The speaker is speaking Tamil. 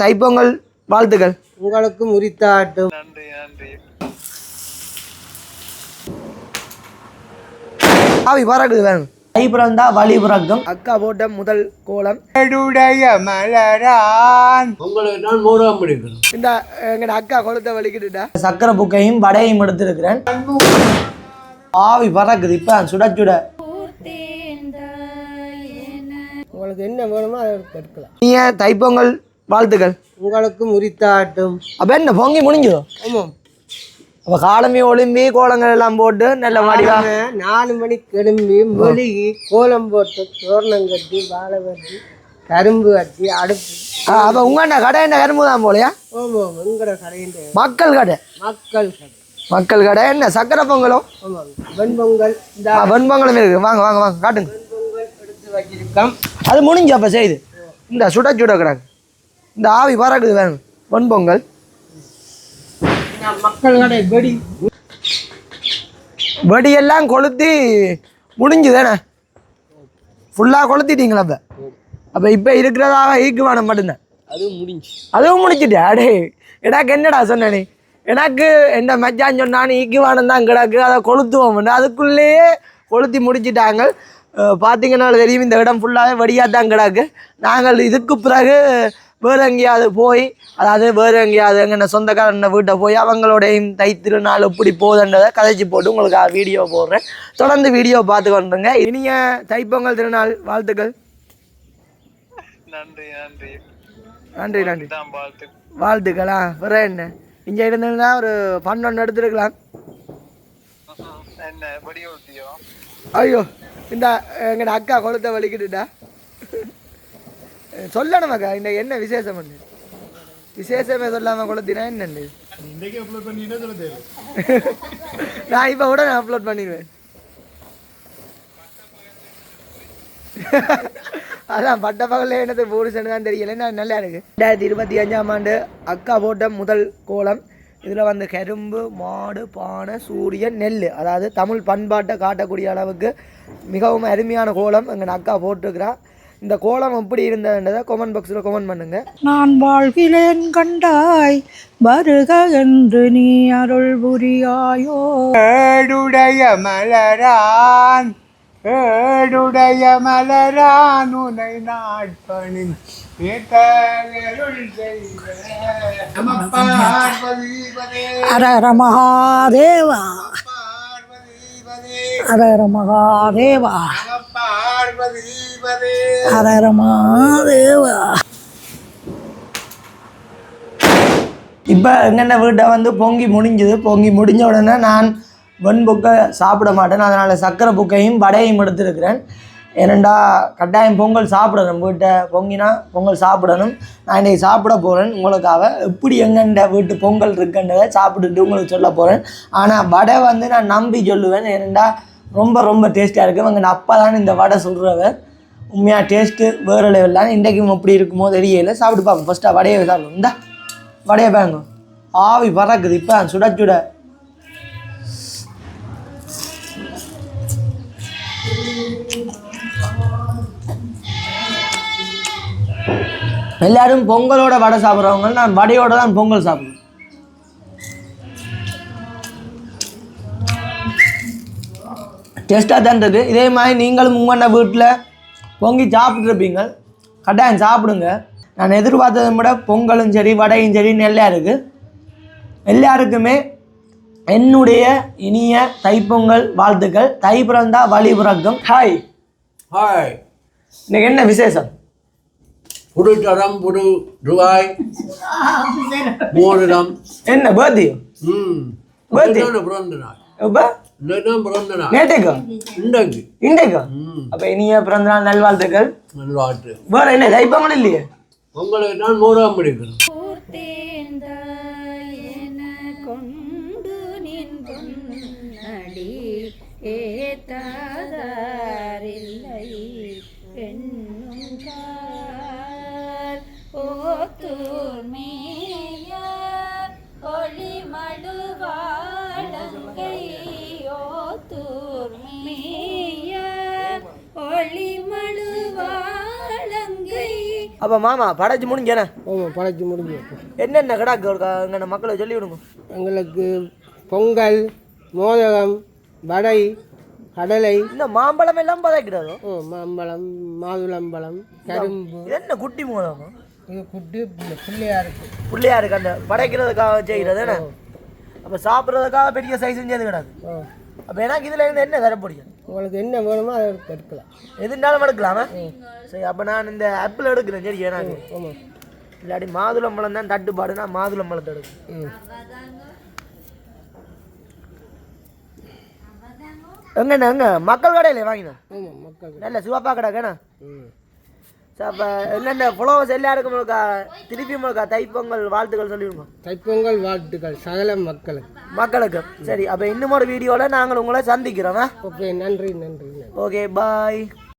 தைப்பொங்கல் வாழ்த்துக்கள் உங்களுக்கு முறித்தாட்டும். நன்றி நன்றி. ஆவி பறக்குது வேணும். தை பிறந்தா வழி பிறக்கும். அக்கா போட்ட முதல் கோலம் மலரான் உங்களுக்கு நான் மூடாம முடிக்கிறேன். இந்த எங்க அக்கா கொளுத்த வலிக்கிட்டுட்டா சக்கரை புக்கையும் வடையும் எடுத்துருக்கிறேன். ஆவி பறக்குது இப்ப சுட சுட. உங்களுக்கு என்ன வேணுமோ அதை எடுக்கலாம். தைப்பொங்கல் வாழ்த்துக்கள் உங்களுக்கு முறித்தாட்டும். அப்ப என்ன பொங்கி முடிஞ்சதோ? ஆமாம். அப்போ காலமே ஒளிம்பி கோலங்கள் எல்லாம் போட்டு நல்ல மாடிவாங்க 4 மணிக்கு எழும்பி மொழிகி கோலம் போட்டு தோரணம் கட்டி வாழை கட்டி கரும்பு கட்டி அடுப்பு. அப்போ உங்கள்ண்ணா கடை என்ன கரும்பு தான் போலையா? ஆமாம். உங்களோட கடையின் மக்கள் கடை. மக்கள் கடை என்ன சக்கரை பொங்கலும்? ஆமாம். வெண்பொங்கல். வெண்பொங்கலும் இருக்கு. வாங்க வாங்க வாங்க காட்டுங்க. வெண்பொங்கல் எடுத்து வச்சிருக்கோம். அது முடிஞ்சு அப்போ செய்யுது. இந்த சுட சுட கிடக்கு. இந்த ஆவி பறக்குது வேணும். வெண்பொங்கல் மக்கள் கடை வெடியெல்லாம் கொளுத்தி முடிஞ்சுதானே? ஃபுல்லாக கொளுத்திட்டீங்களா? அப்போ இப்போ இருக்கிறதாக ஈக்குவானம் மட்டும்தான். அதுவும் முடிஞ்சுட்டு அடே எனக்கு என்னடா சொன்னே? எனக்கு என்ன மச்சான் சொன்னான்னு ஈக்குவானம் தான் கிடக்கு, அதை கொளுத்துவோம். அதுக்குள்ளேயே கொளுத்தி முடிச்சிட்டாங்க. பார்த்தீங்கன்னா தெரியும் இந்த இடம் ஃபுல்லாகவே வெடியாக தான் கிடக்கு. நாங்கள் இதுக்கு பிறகு வேறு எங்கேயாவது போய், அதாவது வேறு எங்கேயாவது எங்கள் சொந்தக்காரன வீட்டை போய் அவங்களோடையும் தைத்திருநாள் எப்படி போகுதுன்றதை கதைச்சி போட்டு உங்களுக்கு வீடியோ போடுறேன். தொடர்ந்து வீடியோ பார்த்து கொண்டுருங்க. இனிய தைப்பொங்கல் திருநாள் வாழ்த்துக்கள். நன்றி நன்றி நன்றி நன்றி வாழ்த்துக்களா. வேற என்ன இங்கே இருந்ததுன்னா ஒரு ஃபன் ஒன்று எடுத்துருக்கலாம். என்ன படி ஊட்டியோ? ஐயோ இந்த எங்கள் அக்கா கொளுத்த வலிக்கிட்டுட்டா சொல்லணுமாக்கா. இந்த என்ன விசேஷம் பண்ணு? விசேஷமே சொல்லாமல் கொளுத்தினா என்னன்னு நான் இப்போ உடனே அப்லோட் பண்ணிடுவேன். அதான் பட்ட பகலில் என்னது பூரிசன்னு தான் தெரியல. நான் நல்லா இருக்கு. 2025ஆம் ஆண்டு அக்கா போட்ட முதல் கோலம். இதில் வந்து கரும்பு, மாடு, பானை, சூரியன், நெல், அதாவது தமிழ் பண்பாட்டை காட்டக்கூடிய அளவுக்கு மிகவும் அருமையான கோலம் எங்கள் அக்கா போட்டுருக்கிறா. இந்த கோலம் எப்படி இருந்ததுன்றதை கமெண்ட் பாக்ஸில் கமெண்ட் பண்ணுங்க. நான் வாழ்கிறேன் கண்டாய் வருக என்று நீ அருள் புரியாயோ. ஏடுடைய மலரான் ஏடுடைய மலரான் உனை நாட்பணின் ஹர மகாதேவா. ஹர மகாதேவா. ஹர மகாதேவா. இப்போ என்னென்ன வீட்டை வந்து பொங்கி முடிஞ்சுது. பொங்கி முடிஞ்ச உடனே நான் வெண்புக்கை சாப்பிட மாட்டேன். அதனால் சக்கரை புக்கையும் வடையும் எடுத்துருக்கிறேன். ஏனெண்டா கட்டாயம் பொங்கல் சாப்பிடணும். வீட்டை பொங்கினா பொங்கல் சாப்பிடணும். நான் இன்றைக்கி சாப்பிட போகிறேன். உங்களுக்காக எப்படி எங்கெண்ட வீட்டு பொங்கல் இருக்குன்றதை சாப்பிட்டுட்டு உங்களுக்கு சொல்ல போகிறேன். ஆனால் வடை வந்து நான் நம்பி சொல்லுவேன். ஏனெண்டா ரொம்ப ரொம்ப டேஸ்ட்டாக இருக்குது. எங்கள் அப்பா தான் இந்த வடை சொல்கிறவர். உண்மையாக டேஸ்ட்டு வேறு லெவல் தான். இன்றைக்கும் எப்படி இருக்குமோ தெரியல. சாப்பிட்டு பார்ப்போம். ஃபஸ்ட்டாக வடையை சாப்பிடுவோம். இந்த வடையை பாருங்க ஆவி பறக்குது இப்போ சுட சுட. எல்லாரும் பொங்கலோட வடை சாப்பிட்றவங்க, நான் வடையோட தான் பொங்கல் சாப்பிடுவேன். டேஸ்ட்டாக தான் இருந்தது. இதே மாதிரி நீங்களும் உங்களோட வீட்டில் பொங்கி சாப்பிட்ருப்பீங்க. கட்டாயம் சாப்பிடுங்க. நான் எதிர்பார்த்ததை விட பொங்கலும் சரி வடையும் சரி நல்லா இருக்குது. எல்லாருக்குமே என்னுடைய இனிய தைப்பொங்கல் வாழ்த்துக்கள். தை பிறந்தா வழி பிறக்கும். Hi hi. இன்னைக்கு என்ன விசேஷம்? புது தரம், புது ரூபாய், மோதிரம். என்ன பர்த்டே? பர்த்டே பிறந்த நாள். இப்போ பிறந்த நாள் நேற்றைக்கா? இன்றைக்கா? அப்போ இனிய பிறந்த நாள் நல்வாழ்த்துக்கள். நல்வாழ்த்து. வேற என்ன தைப்பொங்கல் இல்லையே? உங்களுக்கு நான் மூடாம முடிக்கிறேன். அப்போ மாமா படைச்சு முடிஞ்சேண்ணே. ஆமாம் படைச்சு முடிஞ்சு. என்னென்ன கிடாக்கு எங்கள் மக்களை சொல்லி விடுங்க. எங்களுக்கு பொங்கல், மோதகம், வடை, கடலை, இந்த மாம்பழம் எல்லாம் பதைக்கிறாரோ? மாம்பழம், மாதுளம்பழம், கரும்பு. இது என்ன குட்டி மோதமா? இது குட்டி பிள்ளையாருக்கு. பிள்ளையாருக்கு அந்த படைக்கிறதுக்காக செய்கிறது என்ன? அப்போ சாப்பிட்றதுக்காக பெரிய சைஸ் செஞ்சது கிடாது. அப்போ எனக்கு இதில் இருந்து என்ன தர பிடிக்கும்? உங்களுக்கு என்ன வேணுமோ அதை எடுக்கலாம். எதுனாலும் எடுக்கலாமா? சரி, அப்போ நான் இந்த ஆப்பிள் எடுக்கிறேன். சரி எனக்கு. ஆமாம். இல்லாட்டி மாதுளம்பழம் தான் தட்டுப்பாடுனா மாதுளம்பழத்தை எடுக்கும். எங்கண்ணா எங்க மக்கள் கடையில் வாங்கினேன். ஆமாம் மக்கள் நல்ல சிவப்பா கடைக்கண்ணா. சார் அப்போ என்னென்ன ஃபாலோவர்ஸ் எல்லாருக்கும் முழுக்கா திருப்பி முழுக்கா தைப்பொங்கல் வாழ்த்துக்கள் சொல்லிவிடுங்க. தைப்பொங்கல் வாழ்த்துக்கள் சகல மக்களுக்கு. சரி, அப்போ இன்னும் ஒரு வீடியோவில் நாங்கள் உங்களை சந்திக்கிறோம். ஓகே, நன்றி. ஓகே, பாய்.